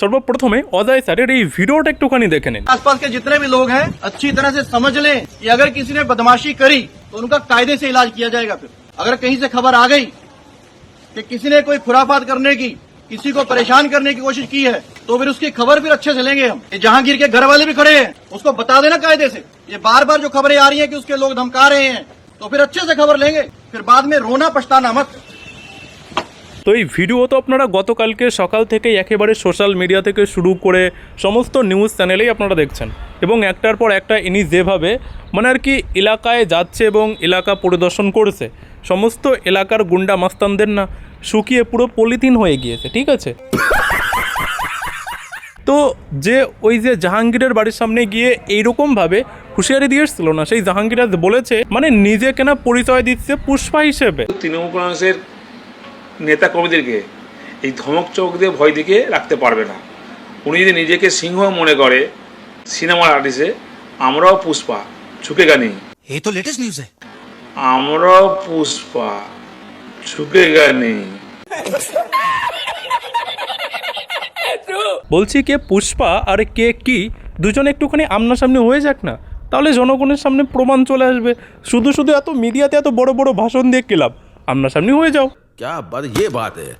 সর্বপ্রথমে অজয় স্যারের এই ভিডিওটা একটুখানি দেখে নিন। आसपास के जितने भी लोग हैं अच्छी तरह से समझ लें कि अगर किसी ने बदमाशी करी तो उनका कायदे से इलाज किया जाएगा। फिर अगर कहीं से खबर आ गई कि किसी ने कोई खुराफात करने की, किसी को परेशान करने की कोशिश की है, तो फिर उसकी खबर फिर अच्छे से लेंगे हम। ये जहांगीर के घर वाले भी खड़े हैं, उसको बता देना कायदे से। ये बार बार जो खबरें आ रही हैं कि उसके लोग धमका रहे हैं, तो फिर अच्छे से खबर लेंगे, फिर बाद में रोना पछताना मत। তো এই ভিডিও তো আপনারা গতকালকে সকাল থেকেই একেবারে সোশ্যাল মিডিয়া থেকে শুরু করে সমস্ত নিউজ চ্যানেলেই আপনারা দেখছেন, এবং একটার পর একটা ইনি যেভাবে মানে আর কি এলাকায় যাচ্ছে এবং এলাকা পরিদর্শন করেছে, সমস্ত এলাকার গুন্ডা মাস্তানদের না শুকিয়ে পুরো পলিথিন হয়ে গিয়েছে, ঠিক আছে। তো যে ওই যে জাহাঙ্গীরের বাড়ির সামনে গিয়ে এইরকমভাবে হুঁশিয়ারি দিয়ে এসছিল না, সেই জাহাঙ্গীর আজ বলেছে মানে নিজে কেনা পরিচয় দিচ্ছে পুষ্পা হিসেবে। তৃণমূল কংগ্রেসের নেতা কর্মীদেরকে এই ধমক চোখ দিয়ে ভয় দিকে রাখতে পারবে না। উনি যদি নিজেকে সিংহ মনে করে সিনেমার আর্টিস্টে, আমরাও পুষ্পা, ঝুঁকেগা নেই। ये तो लेटेस्ट न्यूज़ है। আমরাও পুষ্পা, ঝুঁকেগা নেই। বলছি কে পুষ্পা আর কে কি দুজনে একটুখানি আমনাসামনি হয়ে যাক না, তাহলে জনগণের সামনে প্রমাণ চলে আসবে। শুধু শুধু এত মিডিয়াতে এত বড় বড় ভাষণ দিয়ে কি লাভ, আমনাসামনি হয়ে যাও। क्या बात, ये बात है।